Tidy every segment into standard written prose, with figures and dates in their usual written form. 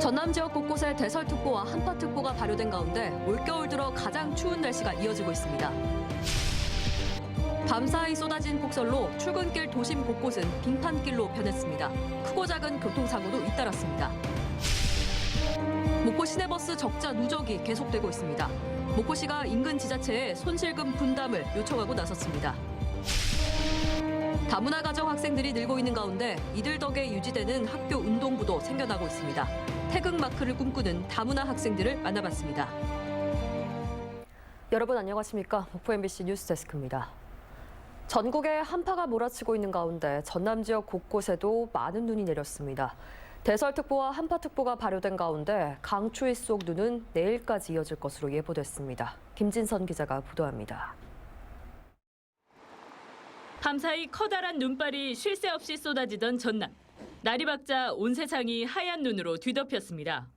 전남 지역 곳곳에 대설특보와 한파특보가 발효된 가운데 올겨울 들어 가장 추운 날씨가 이어지고 있습니다. 밤사이 쏟아진 폭설로 출근길 도심 곳곳은 빙판길로 변했습니다. 크고 작은 교통사고도 잇따랐습니다. 목포 시내버스 적자 누적이 계속되고 있습니다. 목포시가 인근 지자체에 손실금 분담을 요청하고 나섰습니다. 다문화 가정 학생들이 늘고 있는 가운데 이들 덕에 유지되는 학교 운동부도 생겨나고 있습니다. 태극마크를 꿈꾸는 다문화 학생들을 만나봤습니다. 여러분 안녕하십니까? 목포 MBC 뉴스데스크입니다. 전국에 한파가 몰아치고 있는 가운데 전남 지역 곳곳에도 많은 눈이 내렸습니다. 대설특보와 한파특보가 발효된 가운데 강추위 속 눈은 내일까지 이어질 것으로 예보됐습니다. 김진선 기자가 보도합니다. 밤사이 커다란 눈발이 쉴 새 없이 쏟아지던 전남. 날이 밝자 온 세상이 하얀 눈으로 뒤덮였습니다.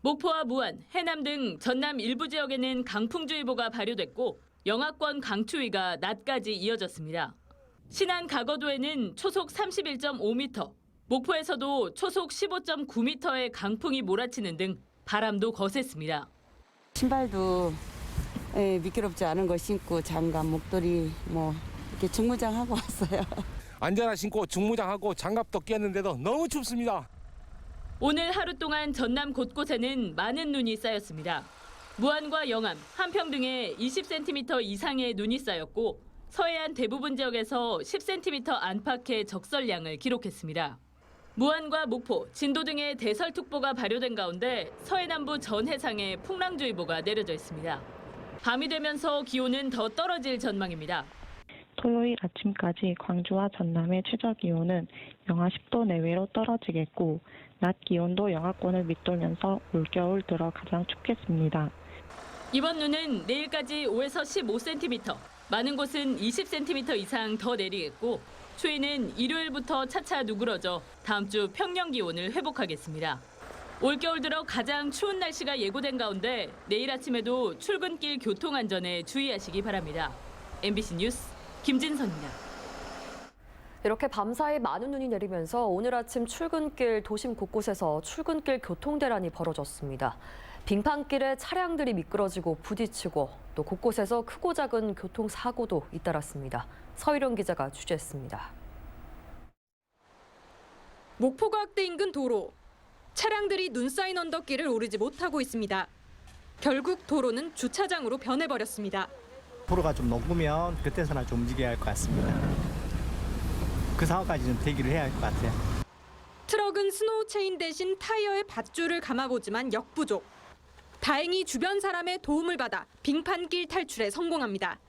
목포와 무안, 해남 등 전남 일부 지역에는 강풍주의보가 발효됐고 영하권 강추위가 낮까지 이어졌습니다. 신안 가거도에는 초속 31.5m, 목포에서도 초속 15.9m의 강풍이 몰아치는 등 바람도 거셌습니다. 신발도 미끄럽지 않은 거 신고 장갑, 목도리 이렇게 중무장하고 왔어요. 안전화 신고 중무장하고 장갑도 꼈는데도 너무 춥습니다. 오늘 하루 동안 전남 곳곳에는 많은 눈이 쌓였습니다. 무안과 영암, 한평 등에 20cm 이상의 눈이 쌓였고 서해안 대부분 지역에서 10cm 안팎의 적설량을 기록했습니다. 무안과 목포, 진도 등의 대설특보가 발효된 가운데 서해 남부 전 해상에 풍랑주의보가 내려져 있습니다. 밤이 되면서 기온은 더 떨어질 전망입니다. 토요일 아침까지 광주와 전남의 최저 기온은 영하 10도 내외로 떨어지겠고 낮 기온도 영하권을 밑돌면서 올겨울 들어 가장 춥겠습니다. 이번 눈은 내일까지 5에서 15cm, 많은 곳은 20cm 이상 더 내리겠고 추위는 일요일부터 차차 누그러져 다음 주 평년 기온을 회복하겠습니다. 올겨울 들어 가장 추운 날씨가 예고된 가운데 내일 아침에도 출근길 교통안전에 주의하시기 바랍니다. MBC 뉴스 김진선입니다. 이렇게 밤사이 많은 눈이 내리면서 오늘 아침 출근길 도심 곳곳에서 출근길 교통대란이 벌어졌습니다. 빙판길에 차량들이 미끄러지고 부딪히고 또 곳곳에서 크고 작은 교통사고도 잇따랐습니다. 서희룡 기자가 취재했습니다. 목포과학대 인근 도로. 차량들이 눈 쌓인 언덕길을 오르지 못하고 있습니다. 결국 도로는 주차장으로 변해버렸습니다. 도로가 좀 녹으면 그때서나 좀 움직여야 할 것 같습니다. 그 상황까지 좀 대기를 해야 할 것 같아요. 트럭은 스노우 체인 대신 타이어에 밧줄을 감아보지만 역부족. 다행히 주변 사람의 도움을 받아 빙판길 탈출에 성공합니다.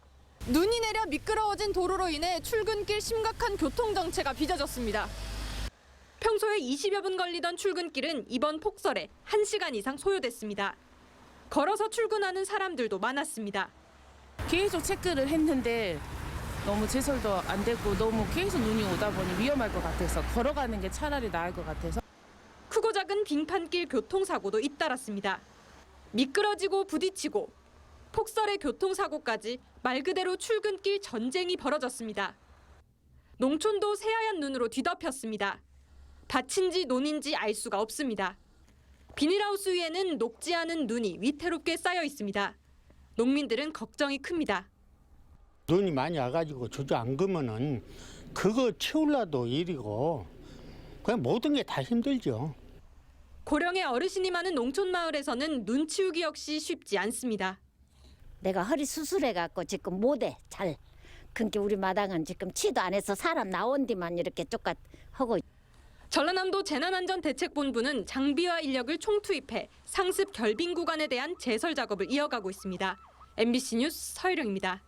눈이 내려 미끄러워진 도로로 인해 출근길 심각한 교통정체가 빚어졌습니다. 평소에 20여 분 걸리던 출근길은 이번 폭설에 1시간 이상 소요됐습니다. 걸어서 출근하는 사람들도 많았습니다. 계속 체크를 했는데 너무 제설도 안 됐고 너무 계속 눈이 오다 보니 위험할 것 같아서 걸어가는 게 차라리 나을 것 같아서. 크고 작은 빙판길 교통사고도 잇따랐습니다. 미끄러지고 부딪히고 폭설의 교통사고까지 말 그대로 출근길 전쟁이 벌어졌습니다. 농촌도 새하얀 눈으로 뒤덮였습니다. 밭인지 논인지 알 수가 없습니다. 비닐하우스 위에는 녹지 않은 눈이 위태롭게 쌓여 있습니다. 농민들은 걱정이 큽니다. 눈이 많이 와가지고 주저앉으면은 그거 치우려도 일이고 그냥 모든 게 다 힘들죠. 고령의 어르신이 많은 농촌 마을에서는 눈 치우기 역시 쉽지 않습니다. 내가 허리 수술해갖고 지금 못해 잘. 그러니까 우리 마당은 지금 치도 안 해서 사람 나온 뒤만 이렇게 쪽같 하고. 전라남도 재난안전대책본부는 장비와 인력을 총투입해 상습 결빙 구간에 대한 제설 작업을 이어가고 있습니다. MBC 뉴스 서희룡입니다.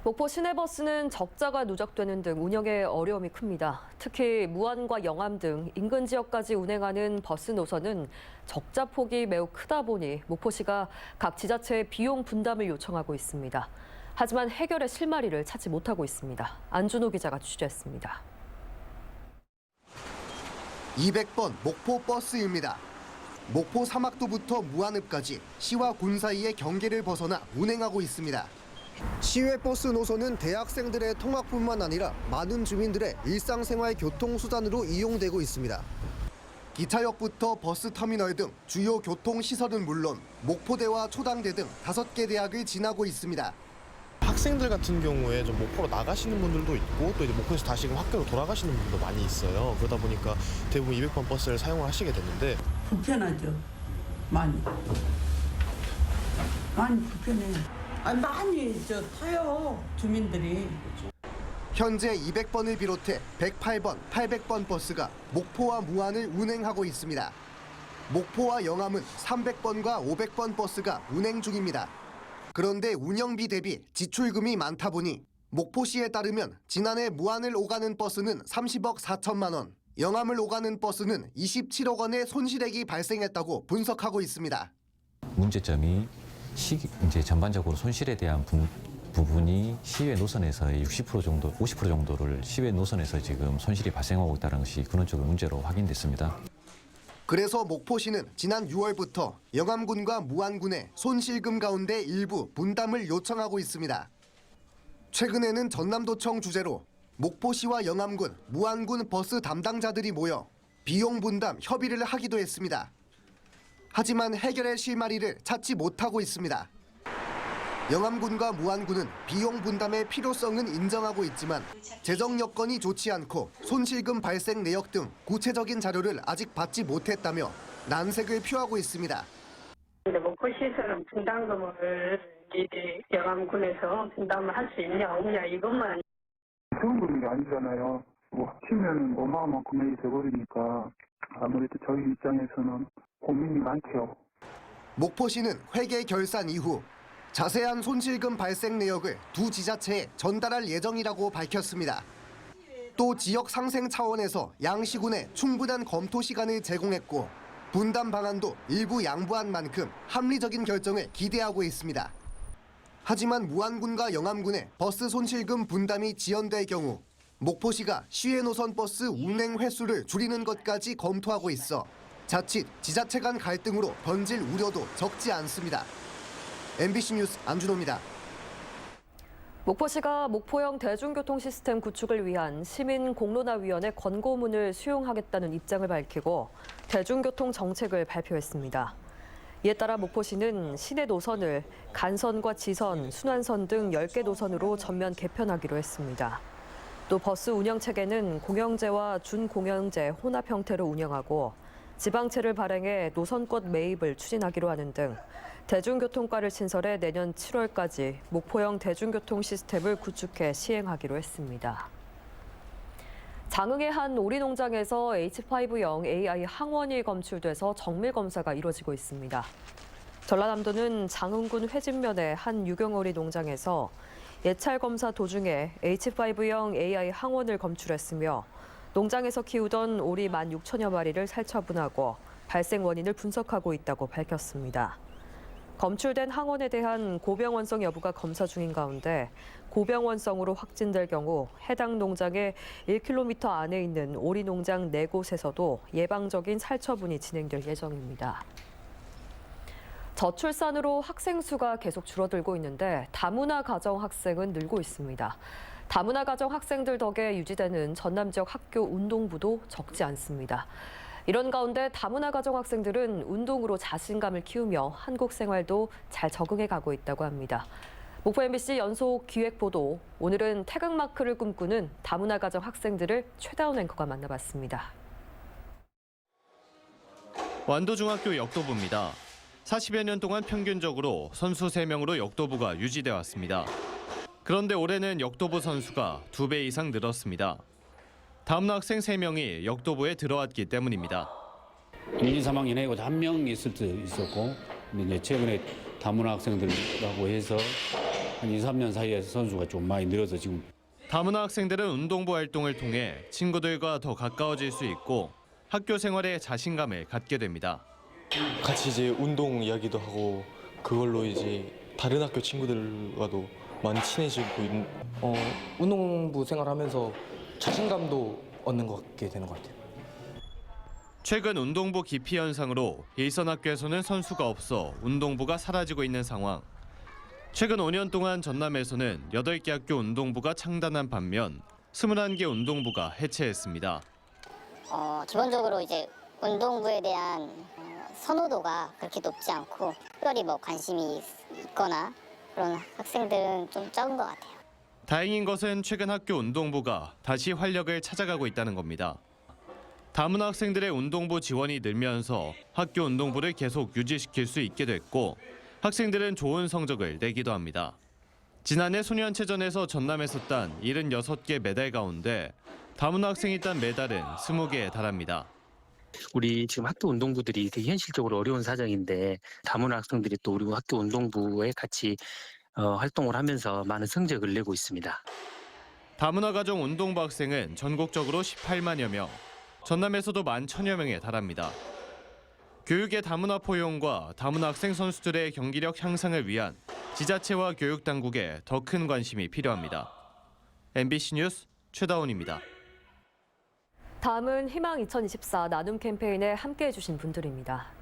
목포 시내버스는 적자가 누적되는 등 운영에 어려움이 큽니다. 특히 무안과 영암 등 인근 지역까지 운행하는 버스 노선은 적자 폭이 매우 크다 보니 목포시가 각 지자체의 비용 분담을 요청하고 있습니다. 하지만 해결의 실마리를 찾지 못하고 있습니다. 안준호 기자가 취재했습니다. 200번 목포 버스입니다. 목포 사막도부터 무안읍까지 시와 군 사이의 경계를 벗어나 운행하고 있습니다. 시외버스 노선은 대학생들의 통학뿐만 아니라 많은 주민들의 일상생활 교통수단으로 이용되고 있습니다. 기차역부터 버스터미널 등 주요 교통시설은 물론 목포대와 초당대 등 5개 대학을 지나고 있습니다. 학생들 같은 경우에 좀 목포로 나가시는 분들도 있고 또 이제 목포에서 다시금 학교로 돌아가시는 분들도 많이 있어요. 그러다 보니까 대부분 200번 버스를 사용을 하시게 됐는데 불편하죠. 많이 불편해요. 많이 타요 주민들이. 현재 200번을 비롯해 108번, 800번 버스가 목포와 무안을 운행하고 있습니다. 목포와 영암은 300번과 500번 버스가 운행 중입니다. 그런데 운영비 대비 지출금이 많다 보니 목포시에 따르면 지난해 무안을 오가는 버스는 30억 4천만 원, 영암을 오가는 버스는 27억 원의 손실액이 발생했다고 분석하고 있습니다. 문제점이 이제 전반적으로 손실에 대한 부분이 시외 노선에서의 60% 정도, 50% 정도를 시외 노선에서 지금 손실이 발생하고 있다는 것이 근원적으로 문제로 확인됐습니다. 그래서 목포시는 지난 6월부터 영암군과 무안군의 손실금 가운데 일부 분담을 요청하고 있습니다. 최근에는 전남도청 주재로 목포시와 영암군, 무안군 버스 담당자들이 모여 비용 분담 협의를 하기도 했습니다. 하지만 해결의 실마리를 찾지 못하고 있습니다. 영암군과 무안군은 비용 분담의 필요성은 인정하고 있지만 재정 여건이 좋지 않고 손실금 발생 내역 등 구체적인 자료를 아직 받지 못했다며 난색을 표하고 있습니다. 목포시에서는 분담금을 영암군에서 분담을 할 수 있냐 없냐 이것만. 처음 보는 게 아니잖아요. 합치면 어마어마한 금액이 돼버리니까 아무래도 저희 입장에서는 고민이 많죠. 목포시는 회계 결산 이후 자세한 손실금 발생 내역을 두 지자체에 전달할 예정이라고 밝혔습니다. 또 지역 상생 차원에서 양시군에 충분한 검토 시간을 제공했고 분담 방안도 일부 양보한 만큼 합리적인 결정을 기대하고 있습니다. 하지만 무안군과 영암군의 버스 손실금 분담이 지연될 경우 목포시가 시외 노선 버스 운행 횟수를 줄이는 것까지 검토하고 있어 자칫 지자체 간 갈등으로 번질 우려도 적지 않습니다. MBC 뉴스 안준호입니다. 목포시가 목포형 대중교통 시스템 구축을 위한 시민공론화위원회 권고문을 수용하겠다는 입장을 밝히고 대중교통 정책을 발표했습니다. 이에 따라 목포시는 시내 노선을 간선과 지선, 순환선 등 10개 노선으로 전면 개편하기로 했습니다. 또 버스 운영 체계는 공영제와 준공영제 혼합 형태로 운영하고 지방채를 발행해 노선권 매입을 추진하기로 하는 등 대중교통과를 신설해 내년 7월까지 목포형 대중교통 시스템을 구축해 시행하기로 했습니다. 장흥의 한 오리 농장에서 H5형 AI 항원이 검출돼서 정밀 검사가 이루어지고 있습니다. 전라남도는 장흥군 회진면의 한 유경오리 농장에서 예찰 검사 도중에 H5형 AI 항원을 검출했으며 농장에서 키우던 오리 16,000여 마리를 살처분하고 발생 원인을 분석하고 있다고 밝혔습니다. 검출된 항원에 대한 고병원성 여부가 검사 중인 가운데 고병원성으로 확진될 경우 해당 농장의 1km 안에 있는 오리 농장 4곳에서도 예방적인 살처분이 진행될 예정입니다. 저출산으로 학생 수가 계속 줄어들고 있는데 다문화 가정 학생은 늘고 있습니다. 다문화 가정 학생들 덕에 유지되는 전남 지역 학교 운동부도 적지 않습니다. 이런 가운데 다문화 가정 학생들은 운동으로 자신감을 키우며 한국 생활도 잘 적응해 가고 있다고 합니다. 목포 MBC 연속 기획 보도, 오늘은 태극마크를 꿈꾸는 다문화 가정 학생들을 최다운 앵커가 만나봤습니다. 완도중학교 역도부입니다. 40여 년 동안 평균적으로 선수 3명으로 역도부가 유지돼 왔습니다. 그런데 올해는 역도부 선수가 2배 이상 늘었습니다. 다문화 학생 3명이 역도부에 들어왔기 때문입니다. 1, 2, 3학년에 1명 있을 때 있었고, 근데 이제 최근에 다문화 학생들하고 해서 한 2, 3년 사이에 선수가 좀 많이 늘어서 지금. 다문화 학생들은 운동부 활동을 통해 친구들과 더 가까워질 수 있고 학교 생활에 자신감을 갖게 됩니다. 같이 이제 운동 이야기도 하고 그걸로 이제 다른 학교 친구들과도 많이 친해지고 운동부 생활하면서 자신감도 얻는 것 같게 되는 것 같아요. 최근 운동부 기피 현상으로 일선 학교에서는 선수가 없어 운동부가 사라지고 있는 상황. 최근 5년 동안 전남에서는 8개 학교 운동부가 창단한 반면 21개 운동부가 해체했습니다. 기본적으로 이제 운동부에 대한 선호도가 그렇게 높지 않고 특별히 관심이 있거나 그런 학생들은 좀 적은 것 같아요. 다행인 것은 최근 학교 운동부가 다시 활력을 찾아가고 있다는 겁니다. 다문화 학생들의 운동부 지원이 늘면서 학교 운동부를 계속 유지시킬 수 있게 됐고 학생들은 좋은 성적을 내기도 합니다. 지난해 소년체전에서 전남에서 딴 76개 메달 가운데 다문화 학생이 딴 메달은 20개에 달합니다. 우리 지금 학교 운동부들이 되게 현실적으로 어려운 사정인데 다문화 학생들이 또 우리 학교 운동부에 같이 활동을 하면서 많은 성적을 내고 있습니다. 다문화 가정 운동부 학생은 전국적으로 18만여 명, 전남에서도 11,000여 명에 달합니다. 교육의 다문화 포용과 다문화 학생 선수들의 경기력 향상을 위한 지자체와 교육당국에 더 큰 관심이 필요합니다. MBC 뉴스 최다운입니다. 다음은 희망 2024 나눔 캠페인에 함께해 주신 분들입니다.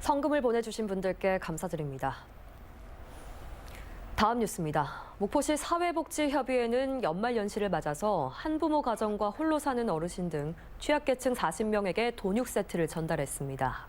성금을 보내주신 분들께 감사드립니다. 다음 뉴스입니다. 목포시 사회복지협의회는 연말연시를 맞아서 한부모 가정과 홀로 사는 어르신 등 취약계층 40명에게 돈육 세트를 전달했습니다.